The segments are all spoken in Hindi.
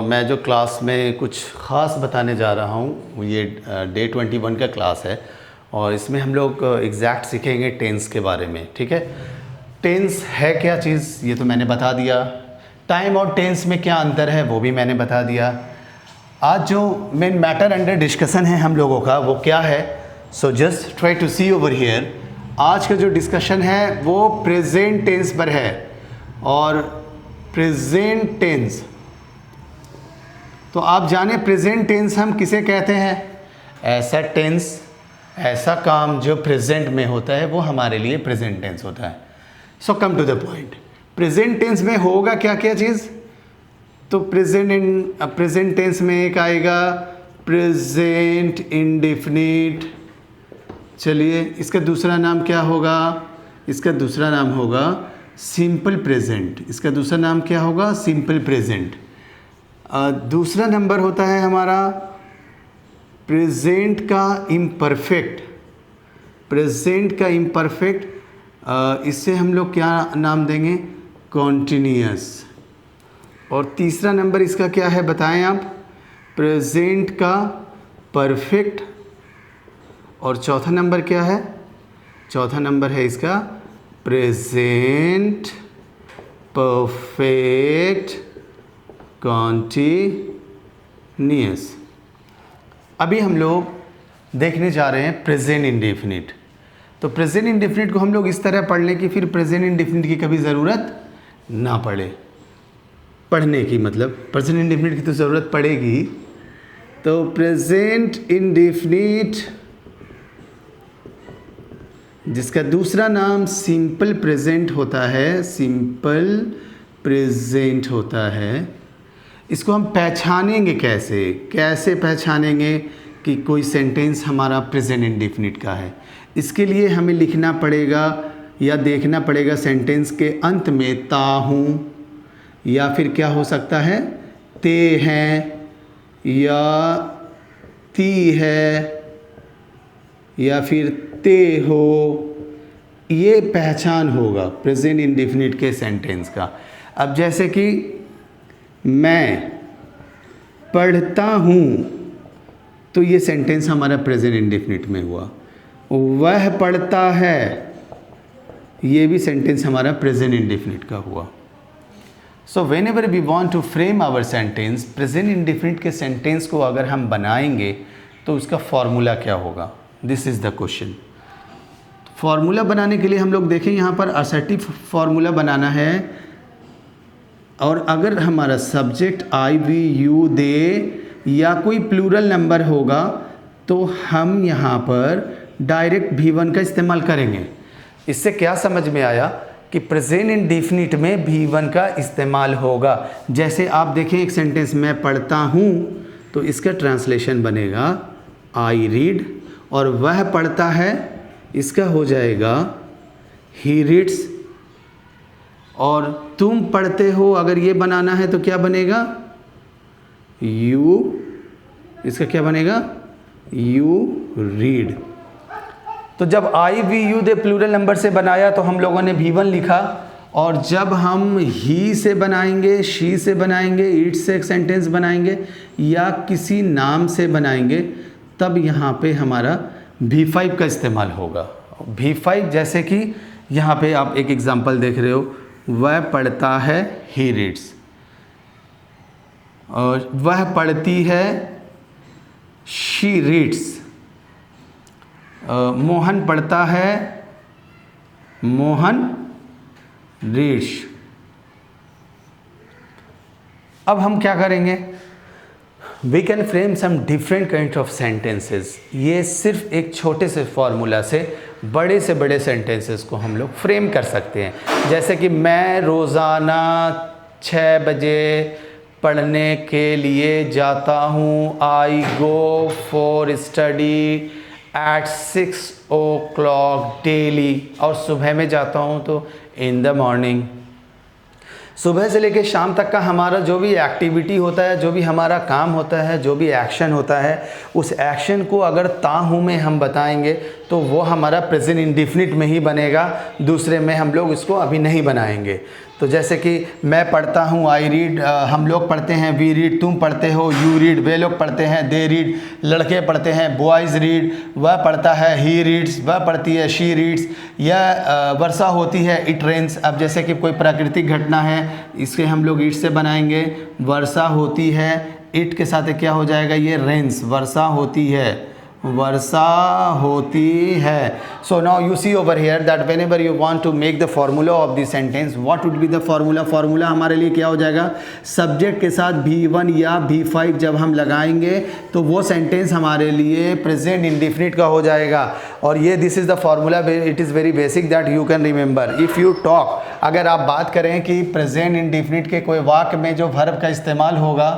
मैं जो क्लास में कुछ ख़ास बताने जा रहा हूँ ये डे 21 का क्लास है और इसमें हम लोग एग्जैक्ट सीखेंगे टेंस के बारे में। ठीक है, टेंस है क्या चीज़ ये तो मैंने बता दिया, टाइम और टेंस में क्या अंतर है वो भी मैंने बता दिया। आज जो मेन मैटर अंडर डिस्कशन है हम लोगों का वो क्या है, so just try to see over here. आज का जो डिस्कशन है वो प्रेजेंट टेंस पर है और प्रेजेंट टेंस, तो आप जाने प्रेजेंट टेंस हम किसे कहते हैं? ऐसा टेंस, ऐसा काम जो प्रेजेंट में होता है वो हमारे लिए प्रेजेंट टेंस होता है। So come to the point, present tense में होगा क्या क्या चीज़? तो प्रेजेंट टेंस में एक आएगा प्रेजेंट इंडेफिनिट। चलिए इसका दूसरा नाम क्या होगा? इसका दूसरा नाम होगा सिंपल प्रेजेंट। इसका दूसरा नाम क्या होगा? Simple present. दूसरा नंबर होता है हमारा प्रेजेंट का इम्परफेक्ट। प्रेजेंट का इम्परफेक्ट, इससे हम लोग क्या नाम देंगे? कॉन्टिन्यूअस। और तीसरा नंबर इसका क्या है बताएं आप? प्रेजेंट का परफेक्ट। और चौथा नंबर क्या है? चौथा नंबर है इसका प्रेजेंट परफेक्ट कॉन्टिन्यूअस। अभी हम लोग देखने जा रहे हैं प्रेजेंट इंडेफिनिट। तो प्रेजेंट इंडेफिनिट को हम लोग इस तरह पढ़ लें कि फिर प्रेजेंट इंडेफिनिट की कभी ज़रूरत ना पड़े। पढ़ने की मतलब प्रेजेंट इंडेफिनिट की तो ज़रूरत पड़ेगी। तो प्रेजेंट इंडेफिनिट जिसका दूसरा नाम सिंपल प्रेजेंट होता है, सिंपल प्रेजेंट होता है, इसको हम पहचानेंगे कैसे? कैसे पहचानेंगे कि कोई सेंटेंस हमारा प्रेजेंट इंडेफिनिट का है? इसके लिए हमें लिखना पड़ेगा या देखना पड़ेगा सेंटेंस के अंत में ता हूँ, या फिर क्या हो सकता है ते हैं, या ती है, या फिर ते हो। ये पहचान होगा प्रेजेंट इंडेफिनिट के सेंटेंस का। अब जैसे कि मैं पढ़ता हूँ, तो ये सेंटेंस हमारा प्रेजेंट इंडेफिनिट में हुआ। वह पढ़ता है, ये भी सेंटेंस हमारा प्रेजेंट इंडेफिनिट का हुआ। So whenever we want to frame our sentence, present indefinite के सेंटेंस को अगर हम बनाएंगे तो उसका फॉर्मूला क्या होगा? This is the question. Formula बनाने के लिए हम लोग देखें यहाँ पर असर्टिव फॉर्मूला बनाना है। और अगर हमारा subject I we you they या कोई प्लूरल नंबर होगा तो हम यहाँ पर डायरेक्ट V1 का इस्तेमाल करेंगे। इससे क्या समझ में आया कि प्रेजेंट इंडेफिनिट में V1 का इस्तेमाल होगा। जैसे आप देखें एक सेंटेंस मैं पढ़ता हूँ, तो इसका ट्रांसलेशन बनेगा आई रीड, और वह पढ़ता है इसका हो जाएगा ही रीड्स। और तुम पढ़ते हो अगर ये बनाना है तो क्या बनेगा? यू, इसका क्या बनेगा? You read. तो जब I we you they plural number से बनाया तो हम लोगों ने V1 लिखा, और जब हम ही से बनाएंगे, शी से बनाएंगे, इट से एक सेंटेंस बनाएंगे या किसी नाम से बनाएंगे, तब यहाँ पे हमारा V5 का इस्तेमाल होगा। V5 जैसे कि यहाँ पे आप एक एग्जांपल देख रहे हो, वह पढ़ता है ही रीड्स, और वह पढ़ती है शी रीड्स, मोहन पढ़ता है मोहन रीड्स। अब हम क्या करेंगे? We can frame some different kind of sentences. ये सिर्फ एक छोटे से फॉर्मूला से बड़े सेंटेंसेस को हम लोग फ्रेम कर सकते हैं। जैसे कि मैं रोज़ाना 6 बजे पढ़ने के लिए जाता हूँ। I go for study at 6 o'clock daily. और सुबह में जाता हूँ तो इन द मॉर्निंग। सुबह से लेकर शाम तक का हमारा जो भी एक्टिविटी होता है, जो भी हमारा काम होता है, जो भी एक्शन होता है, उस एक्शन को अगर ता हूँ में हम बताएंगे तो वो हमारा प्रेजेंट इंडेफिनिट में ही बनेगा, दूसरे में हम लोग इसको अभी नहीं बनाएंगे। तो जैसे कि मैं पढ़ता हूँ, आई रीड, हम लोग पढ़ते हैं, वी रीड, तुम पढ़ते हो, यू रीड, वे लोग पढ़ते हैं, दे रीड, लड़के पढ़ते हैं, बॉयज़ रीड, वह पढ़ता है, ही रीड्स, वह पढ़ती है, शी रीड्स, या वर्षा होती है, इट रेन्स। अब जैसे कि कोई प्राकृतिक घटना है, इसके हम लोग इट से बनाएंगे, वर्षा होती है, इट के साथ क्या हो जाएगा, ये रेन्स, वर्षा होती है, वर्षा होती है। So now you see over here that whenever you want to make the formula of the sentence, what would be the formula. Formula हमारे लिए क्या हो जाएगा, सब्जेक्ट के साथ V1 या V5 जब हम लगाएंगे तो वो सेंटेंस हमारे लिए प्रेजेंट इंडेफिनिट का हो जाएगा। और ये this is the formula, it is very basic that you can remember. If you talk, अगर आप बात करें कि प्रेजेंट इंडेफिनिट के कोई वाक्य में जो वर्ब का इस्तेमाल होगा,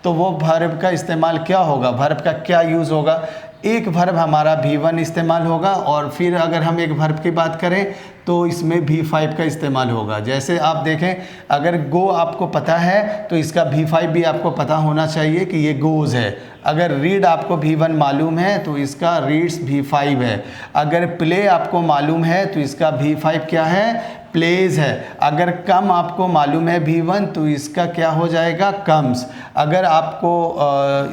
तो वो वर्ब का इस्तेमाल क्या होगा, वर्ब का क्या यूज़ होगा। एक वर्ब हमारा V1 इस्तेमाल होगा, और फिर अगर हम एक वर्ब की बात करें तो इसमें V5 का इस्तेमाल होगा। जैसे आप देखें, अगर गो आपको पता है तो इसका V5 भी आपको पता होना चाहिए कि ये गोज़ है। अगर रीड आपको V1 मालूम है तो इसका रीड्स V5 है। अगर प्ले आपको मालूम है तो इसका V5 क्या है, प्लेज है। अगर कम आपको मालूम है V1 तो इसका क्या हो जाएगा, कम्स। अगर आपको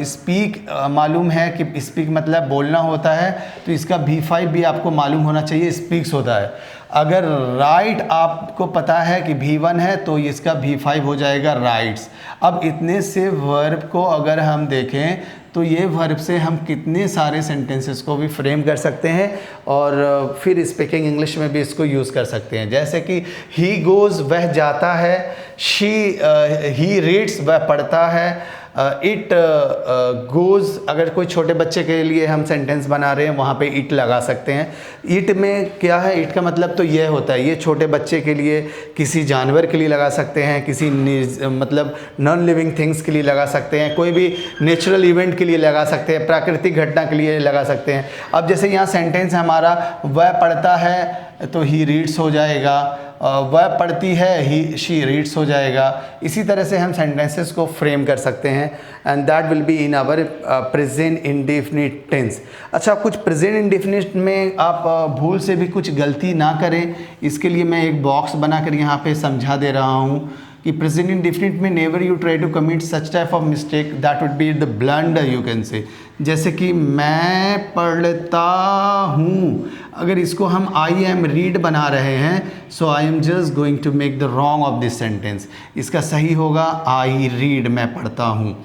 स्पीक मालूम है कि स्पीक मतलब बोलना होता है, तो इसका V5 भी आपको मालूम होना चाहिए, स्पीक्स होता है। अगर राइट आपको पता है कि V1 है तो इसका V5 हो जाएगा, राइट्स। अब इतने से वर्ब को अगर हम देखें तो ये वर्ब से हम कितने सारे सेंटेंसेस को भी फ्रेम कर सकते हैं, और फिर स्पीकिंग इंग्लिश में भी इसको यूज़ कर सकते हैं। जैसे कि ही गोज़, वह जाता है, ही रीड्स, वह पढ़ता है, इट गोज़, अगर कोई छोटे बच्चे के लिए हम सेंटेंस बना रहे हैं वहाँ पे इट लगा सकते हैं। इट में क्या है, इट का मतलब तो ये होता है, ये छोटे बच्चे के लिए, किसी जानवर के लिए लगा सकते हैं, किसी मतलब नॉन लिविंग थिंग्स के लिए लगा सकते हैं, कोई भी नेचुरल इवेंट के लिए लगा सकते हैं, प्राकृतिक घटना के लिए लगा सकते हैं। अब जैसे यहाँ सेंटेंस हमारा वह पढ़ता है तो ही रीड्स हो जाएगा, वह पढ़ती है, ही शी रीड्स हो जाएगा। इसी तरह से हम सेंटेंसेस को फ्रेम कर सकते हैं, and that will be in our present indefinite tense. अच्छा, कुछ प्रेजेंट इंडेफिनिट में आप भूल से भी कुछ गलती ना करें, इसके लिए मैं एक बॉक्स बनाकर यहाँ पे समझा दे रहा हूँ कि प्रेजेंट इंडेफिनिट में never you try to commit such type of mistake that would be the blunder you can say. जैसे कि मैं पढ़ता हूँ, अगर इसको हम आई एम रीड बना रहे हैं, so I am just going to make the wrong of this sentence. इसका सही होगा आई रीड, मैं पढ़ता हूँ।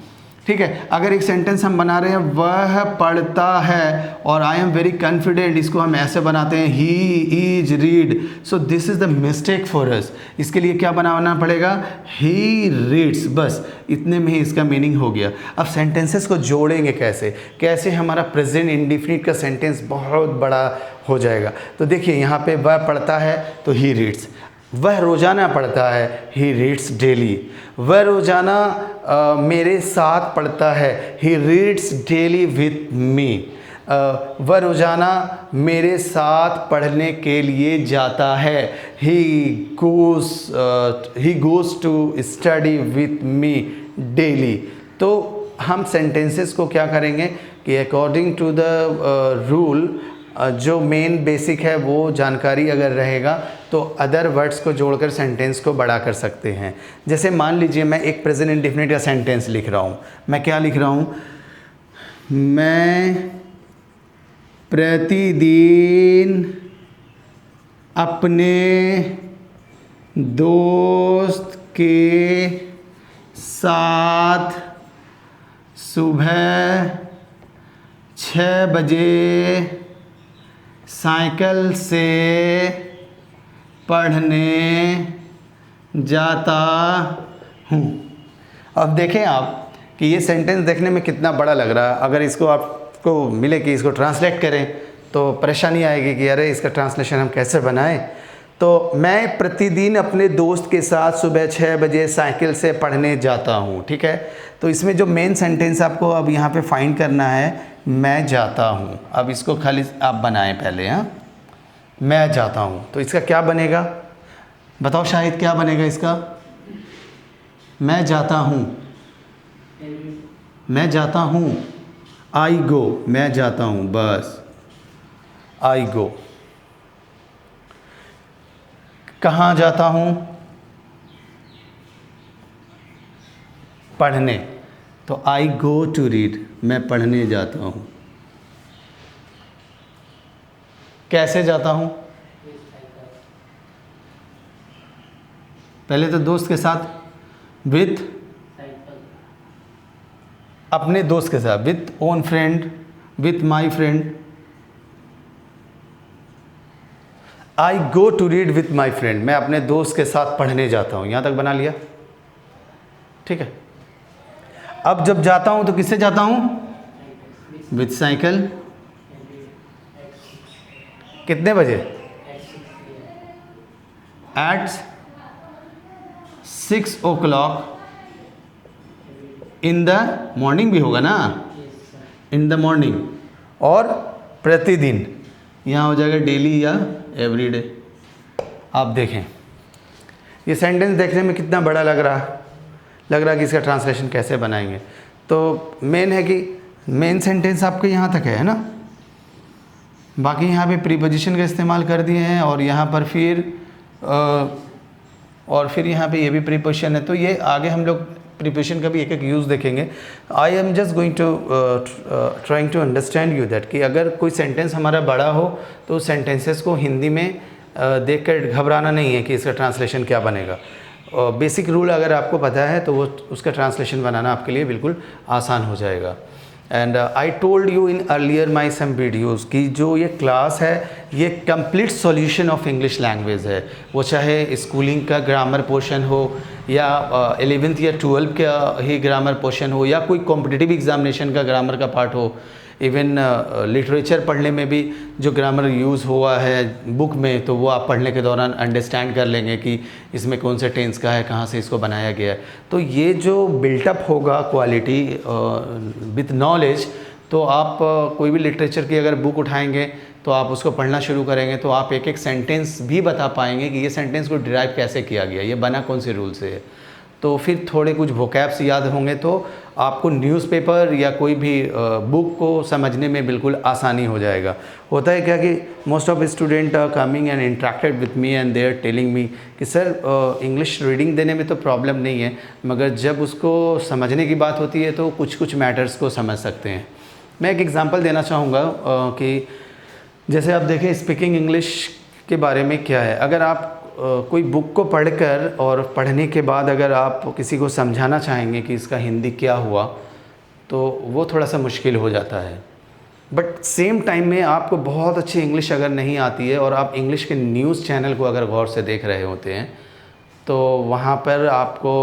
ठीक है, अगर एक सेंटेंस हम बना रहे हैं वह पढ़ता है और आई एम वेरी कॉन्फिडेंट, इसको हम ऐसे बनाते हैं he is read, so this is the mistake for us. इसके लिए क्या बनाना पड़ेगा, ही रीड्स, बस इतने में ही इसका मीनिंग हो गया। अब सेंटेंसेस को जोड़ेंगे कैसे, कैसे हमारा प्रेजेंट इंडेफिनिट का सेंटेंस बहुत बड़ा हो जाएगा। तो देखिए यहाँ पे वह पढ़ता है तो ही रीड्स, वह रोज़ाना पढ़ता है, ही रीड्स डेली। वह रोज़ाना मेरे साथ पढ़ता है, he reads daily with me. वह रोज़ाना मेरे साथ पढ़ने के लिए जाता है, he goes to study with me daily. तो हम सेंटेंसेस को क्या करेंगे कि अकॉर्डिंग टू द रूल, जो मेन बेसिक है वो जानकारी अगर रहेगा तो अदर वर्ड्स को जोड़कर सेंटेंस को बड़ा कर सकते हैं। जैसे मान लीजिए मैं एक प्रेजेंट इंडेफिनिट का सेंटेंस लिख रहा हूँ, मैं क्या लिख रहा हूँ, मैं प्रतिदिन अपने दोस्त के साथ सुबह 6 बजे साइकिल से पढ़ने जाता हूँ। अब देखें आप कि ये सेंटेंस देखने में कितना बड़ा लग रहा है। अगर इसको आपको मिले कि इसको ट्रांसलेट करें तो परेशानी आएगी कि अरे इसका ट्रांसलेशन हम कैसे बनाएं। तो मैं प्रतिदिन अपने दोस्त के साथ सुबह 6 बजे साइकिल से पढ़ने जाता हूँ। ठीक है, तो इसमें जो मेन सेंटेंस आपको अब यहाँ पे फाइंड करना है, मैं जाता हूँ। अब इसको खाली आप बनाएं पहले। हाँ, मैं जाता हूँ, तो इसका क्या बनेगा बताओ, शाहिद क्या बनेगा इसका, मैं जाता हूँ, मैं जाता हूँ, आई गो, मैं जाता हूँ, बस आई गो। कहाँ जाता हूँ, पढ़ने, तो आई गो टू रीड, मैं पढ़ने जाता हूँ। कैसे जाता हूँ? पहले तो दोस्त के साथ, विथ, अपने दोस्त के साथ, with own friend, with my friend. I go to read with my friend, मैं अपने दोस्त के साथ पढ़ने जाता हूँ। यहाँ तक बना लिया, ठीक है। अब जब जाता हूँ तो किससे जाता हूँ? With cycle. कितने बजे? Eight 6 o'clock in the morning भी होगा ना, इन द मॉर्निंग। और प्रतिदिन, यहाँ हो जाएगा डेली या एवरीडे। आप देखें ये सेंटेंस देखने में कितना बड़ा लग रहा कि इसका ट्रांसलेशन कैसे बनाएंगे। तो मेन है कि मेन सेंटेंस आपके यहाँ तक है ना, बाकी यहाँ पे प्रीपोजिशन का इस्तेमाल कर दिए हैं, और यहाँ पर फिर यहाँ पे ये भी प्रीपोजिशन है। तो ये आगे हम लोग प्रीपोजिशन का भी एक एक यूज़ देखेंगे। I am just going to trying to understand you that कि अगर कोई सेंटेंस हमारा बड़ा हो तो सेंटेंसेस को हिंदी में देखकर घबराना नहीं है कि इसका ट्रांसलेशन क्या बनेगा। बेसिक रूल अगर आपको पता है तो वो उसका ट्रांसलेशन बनाना आपके लिए बिल्कुल आसान हो जाएगा। And I told you in earlier my some videos कि जो ये क्लास है ये complete solution of English language है, वो चाहे स्कूलिंग का ग्रामर पोर्शन हो या 11th या 12th का ही ग्रामर पोर्शन हो या कोई कॉम्पिटिटिव एग्जामिनेशन का ग्रामर का पार्ट हो। इवन लिटरेचर पढ़ने में भी जो ग्रामर यूज़ हुआ है बुक में, तो वो आप पढ़ने के दौरान अंडरस्टैंड कर लेंगे कि इसमें कौन से टेंस का है, कहाँ से इसको बनाया गया है। तो ये जो बिल्टअप होगा क्वालिटी विथ नॉलेज, तो आप कोई भी लिटरेचर की अगर बुक उठाएंगे तो आप उसको पढ़ना शुरू करेंगे तो आप एक एक सेंटेंस भी बता पाएंगे कि ये सेंटेंस को डिराइव कैसे किया गया, ये बना कौन से रूल से है। तो फिर थोड़े कुछ वोकैब्स याद होंगे तो आपको न्यूज़पेपर या कोई भी बुक को समझने में बिल्कुल आसानी हो जाएगा। होता है क्या कि most of student are coming and interacted with me and they are telling me कि सर इंग्लिश रीडिंग देने में तो प्रॉब्लम नहीं है, मगर जब उसको समझने की बात होती है तो कुछ कुछ मैटर्स को समझ सकते हैं। मैं एक एग्जांपल देना चाहूँगा कि जैसे आप देखें स्पीकिंग इंग्लिश के बारे में क्या है। अगर आप कोई बुक को पढ़कर और पढ़ने के बाद अगर आप किसी को समझाना चाहेंगे कि इसका हिंदी क्या हुआ, तो वो थोड़ा सा मुश्किल हो जाता है। बट सेम टाइम में आपको बहुत अच्छी इंग्लिश अगर नहीं आती है और आप इंग्लिश के न्यूज़ चैनल को अगर गौर से देख रहे होते हैं तो वहाँ पर आपको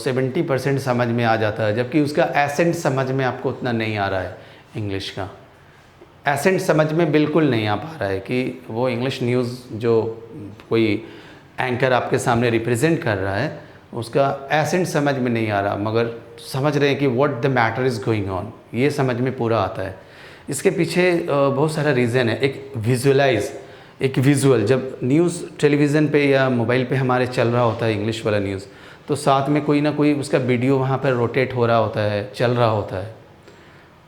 70% समझ में आ जाता है, जबकि उसका एसेंट समझ में आपको उतना नहीं आ रहा है। इंग्लिश का एसेंट समझ में बिल्कुल नहीं आ पा रहा है कि वो इंग्लिश न्यूज़ जो कोई एंकर आपके सामने रिप्रेजेंट कर रहा है उसका एसेंट समझ में नहीं आ रहा, मगर समझ रहे हैं कि what the matter is going on, ये समझ में पूरा आता है। इसके पीछे बहुत सारा रीज़न है। एक विजुअल, जब न्यूज़ टेलीविज़न पे या मोबाइल पे हमारे चल रहा होता है इंग्लिश वाला न्यूज़, तो साथ में कोई ना कोई उसका वीडियो वहाँ पर रोटेट हो रहा होता है, चल रहा होता है।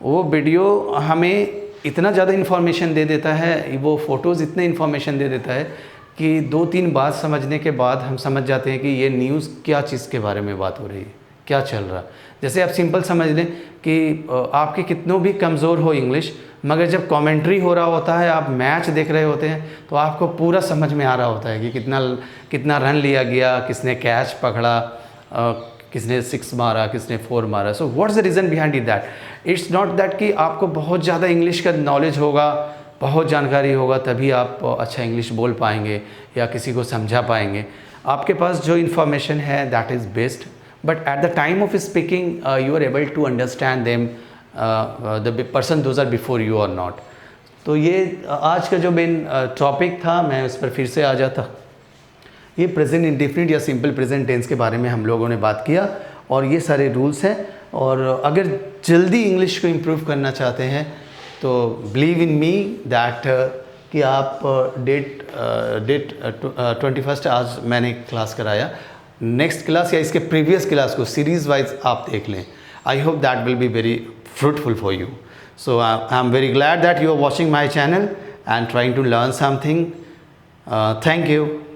वो वीडियो हमें इतना ज़्यादा इन्फॉर्मेशन दे देता है, वो फ़ोटोज़ इतने इन्फॉर्मेशन दे देता है कि 2-3 बात समझने के बाद हम समझ जाते हैं कि ये न्यूज़ क्या चीज़ के बारे में बात हो रही है, क्या चल रहा। जैसे आप सिंपल समझ लें कि आपके कितनों भी कमज़ोर हो इंग्लिश, मगर जब कमेंट्री हो रहा होता है, आप मैच देख रहे होते हैं, तो आपको पूरा समझ में आ रहा होता है कि कितना रन लिया गया, किसने कैच पकड़ा, किसने 6 मारा, किसने 4 मारा। So what's the reason behind it that? It's not that कि आपको बहुत ज़्यादा इंग्लिश का नॉलेज होगा, बहुत जानकारी होगा तभी आप अच्छा इंग्लिश बोल पाएंगे या किसी को समझा पाएंगे। आपके पास जो इन्फॉर्मेशन है that is best, but at the time of speaking you are able to understand them the person those are before you or not. तो ये आज का जो मेन टॉपिक था, मैं उस पर फिर से आ जाता। ये प्रेजेंट इंडेफिनिट या सिंपल प्रेजेंट टेंस के बारे में हम लोगों ने बात किया और ये सारे रूल्स हैं। और अगर जल्दी इंग्लिश को इम्प्रूव करना चाहते हैं तो बिलीव इन मी दैट कि आप डेट 21 आज मैंने क्लास कराया, नेक्स्ट क्लास या इसके प्रीवियस क्लास को सीरीज़ वाइज आप देख लें। I hope that will be very fruitful for you. So I'm very glad that you are watching my channel and trying to learn something. Thank you.